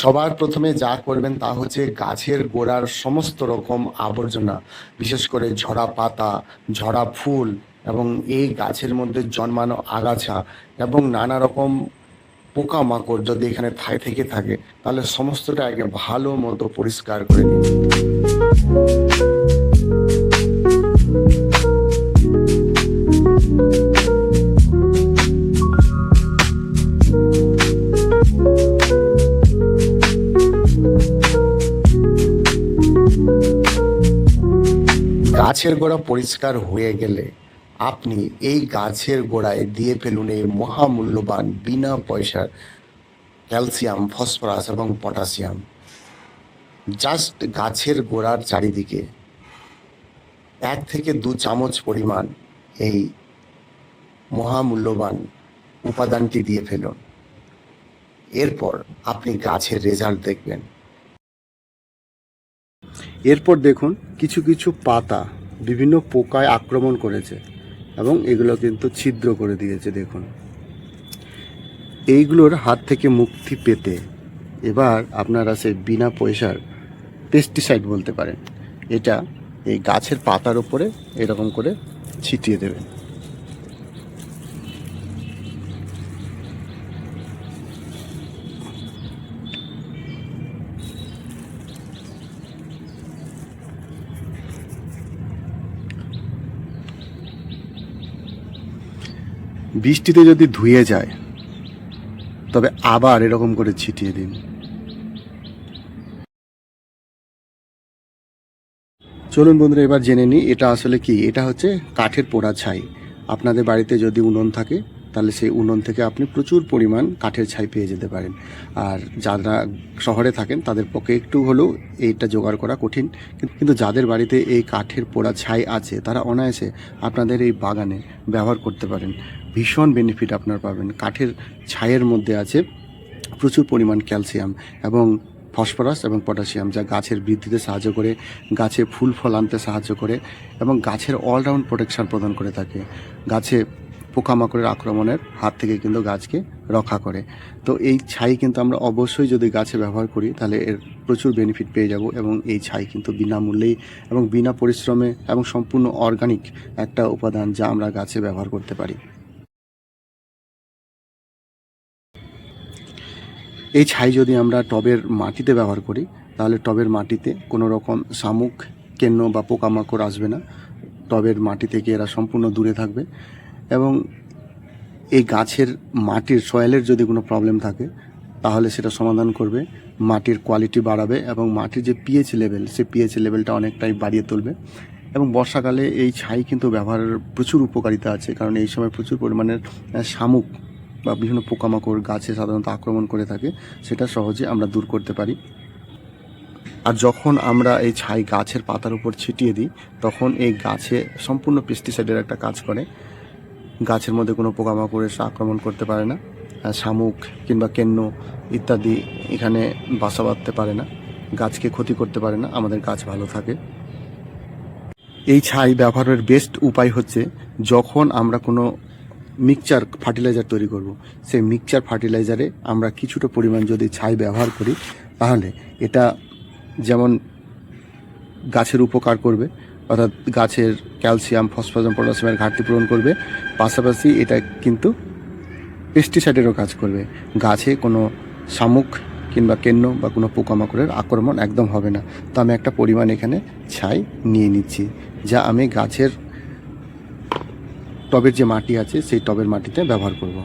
সবার প্রথমে যা করবেন তা হচ্ছে গাছের গোড়ার সমস্ত রকম আবর্জনা, বিশেষ করে ঝরা পাতা, ঝরা ফুল এবং এই গাছের মধ্যে জন্মানো আগাছা এবং নানা রকম পোকামাকড় যদি এখানে থেকে থাকে তাহলে সমস্তটা আগে ভালো মতো পরিষ্কার করে দিন। গাছের গোড়া পরিষ্কার হয়ে গেলে আপনি এই গাছের গোড়ায় দিয়ে ফেলুন এই মহামূল্যবান বিনা পয়সার ক্যালসিয়াম, ফসফরাস এবং পটাশিয়াম। জাস্ট গাছের গোড়ার চারিদিকে 1 থেকে 2 চামচ পরিমাণ এই মহামূল্যবান উপাদানটি দিয়ে ফেলুন। এরপর আপনি গাছের রেজাল্ট দেখবেন। এরপর দেখুন কিছু কিছু পাতা বিভিন্ন পোকায় আক্রমণ করেছে এবং এগুলো কিন্তু ছিদ্র করে দিয়েছে। দেখুন, এইগুলোর হাত থেকে মুক্তি পেতে এবার আপনারা সেই বিনা পয়সার পেস্টিসাইড বলতে পারেন, এটা এই গাছের পাতার উপরে এরকম করে ছিটিয়ে দেবেন। বৃষ্টিতে যদি ধুয়ে যায় তবে আবার এরকম করে ছিটিয়ে দিন। চলুন বন্ধুরা, এবার জেনে নিই এটা আসলে কি। এটা হচ্ছে কাঠের পোড়া ছাই। আপনাদের বাড়িতে যদি উনুন থাকে তাহলে সেই উনুন থেকে আপনি প্রচুর পরিমাণ কাঠের ছাই পেয়ে যেতে পারেন। আর যারা শহরে থাকেন তাদের পক্ষে একটু হলেও এইটা জোগাড় করা কঠিন, কিন্তু যাদের বাড়িতে এই কাঠের পোড়া ছাই আছে তারা অনায়াসে আপনাদের এই বাগানে ব্যবহার করতে পারেন। ভীষণ বেনিফিট আপনার পাবেন। কাঠের ছাইয়ের মধ্যে আছে প্রচুর পরিমাণ ক্যালসিয়াম এবং ফসফরাস এবং পটাশিয়াম, যা গাছের বৃদ্ধিতে সাহায্য করে, গাছে ফুল ফল আনতে সাহায্য করে এবং গাছের অলরাউন্ড প্রোটেকশন প্রদান করে থাকে। গাছে পোকামাকড়ের আক্রমণের হাত থেকে কিন্তু গাছকে রক্ষা করে। তো এই ছাই কিন্তু আমরা অবশ্যই যদি গাছে ব্যবহার করি তাহলে এর প্রচুর বেনিফিট পেয়ে যাব এবং এই ছাই কিন্তু বিনামূল্যেই এবং বিনা পরিশ্রমে এবং সম্পূর্ণ অর্গানিক একটা উপাদান যা আমরা গাছে ব্যবহার করতে পারি। এই ছাই যদি আমরা টবের মাটিতে ব্যবহার করি তাহলে টবের মাটিতে কোনো রকম শামুক, কেন্ন বা পোকামাকড় আসবে না। টবের মাটি থেকে এরা সম্পূর্ণ দূরে থাকবে এবং এই গাছের মাটির সয়েলের যদি কোনো প্রবলেম থাকে তাহলে সেটা সমাধান করবে, মাটির কোয়ালিটি বাড়াবে এবং মাটির যে পিএইচ লেভেল সেই পিএইচ লেভেলটা অনেকটাই বাড়িয়ে তুলবে। এবং বর্ষাকালে এই ছাই কিন্তু ব্যবহারের প্রচুর উপকারিতা আছে, কারণ এই সময় প্রচুর পরিমাণের শামুক বা বিভিন্ন পোকামাকড় গাছে সাধারণত আক্রমণ করে থাকে, সেটা সহজে আমরা দূর করতে পারি। আর যখন আমরা এই ছাই গাছের পাতার উপর ছিটিয়ে দিই তখন এই গাছে সম্পূর্ণ পেস্টিসাইডের একটা কাজ করে। গাছের মধ্যে কোনো পোকামাকড় এসে আক্রমণ করতে পারে না, শামুক কিংবা কেন্ন ইত্যাদি এখানে বাসা বাঁধতে পারে না, গাছকে ক্ষতি করতে পারে না, আমাদের গাছ ভালো থাকে। এই ছাই ব্যবহারের বেস্ট উপায় হচ্ছে যখন আমরা কোনো মিক্সচার ফার্টিলাইজার তৈরি করব, সেই মিক্সচার ফার্টিলাইজারে আমরা কিছুটা পরিমাণ যদি ছাই ব্যবহার করি তাহলে এটা যেমন গাছের উপকার করবে, অর্থাৎ গাছের ক্যালসিয়াম, ফসফরাস, পটাশিয়ামের ঘাটতি পূরণ করবে, পাশাপাশি এটা কিন্তু পেস্টিসাইডেরও কাজ করবে। গাছে কোনো শামুক কিংবা কেন্ন বা কোনো পোকামাকড়ের আক্রমণ একদম হবে না। তো আমি একটা পরিমাণ এখানে ছাই নিয়ে নিচ্ছি, যা আমি গাছের টবের যে মাটি আছে সেই টবের মাটিতে ব্যবহার করব।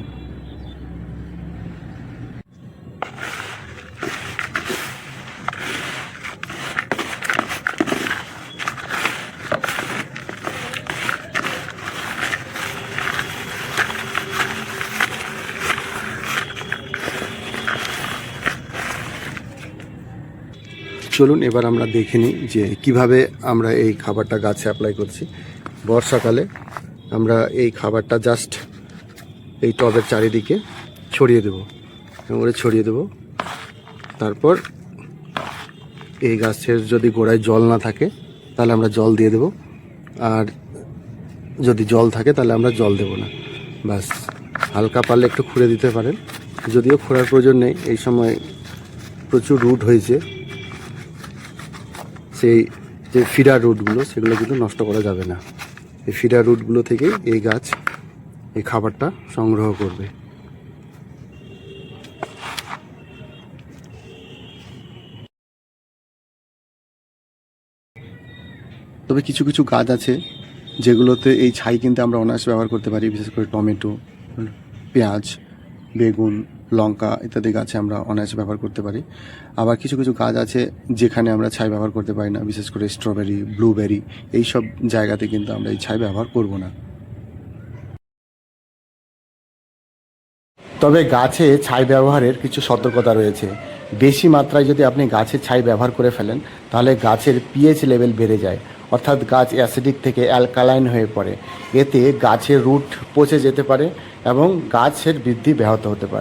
চলুন এবার আমরা দেখে নিই যে কিভাবে আমরা এই খাবারটা গাছে অ্যাপ্লাই করছি। বর্ষাকালে আমরা এই খাবারটা জাস্ট এই টবের চারিদিকে ছড়িয়ে দেবো, ছড়িয়ে দেবো। তারপর এই গাছের যদি গোড়ায় জল না থাকে তাহলে আমরা জল দিয়ে দেবো, আর যদি জল থাকে তাহলে আমরা জল দেব না। বাস, হালকা পারলে একটু খুঁড়ে দিতে পারেন, যদিও খোঁড়ার প্রয়োজন নেই, এই সময় প্রচুর রুট হয়েছে, সেই যে ফিডার রুটগুলো সেগুলো কিন্তু নষ্ট করা যাবে না। এই ফিডার রুটগুলো থেকেই এই গাছ এই খাবারটা সংগ্রহ করবে। তবে কিছু কিছু গাছ আছে যেগুলোতে এই ছাই কিন্তু আমরা অনায়াসে ব্যবহার করতে পারি, বিশেষ করে টমেটো, পেঁয়াজ, বেগুন, লঙ্কা ইত্যাদি গাছে আমরা অনায়াসে ব্যবহার করতে পারি। আবার কিছু কিছু গাছ আছে যেখানে আমরা ছাই ব্যবহার করতে পারি না, বিশেষ করে স্ট্রবেরি, ব্লুবেরি, এইসব জায়গাতে কিন্তু আমরা এই ছাই ব্যবহার করব না। তবে গাছে ছাই ব্যবহারের কিছু সতর্কতা রয়েছে। বেশি মাত্রায় যদি আপনি গাছে ছাই ব্যবহার করে ফেলেন তাহলে গাছের পিএইচ লেভেল বেড়ে যায়, অর্থাৎ গাছ অ্যাসিডিক থেকে অ্যালকালাইন হয়ে পড়ে। এতে গাছের রুট পচে যেতে পারে এবং গাছের বৃদ্ধি ব্যাহত হতে পারে।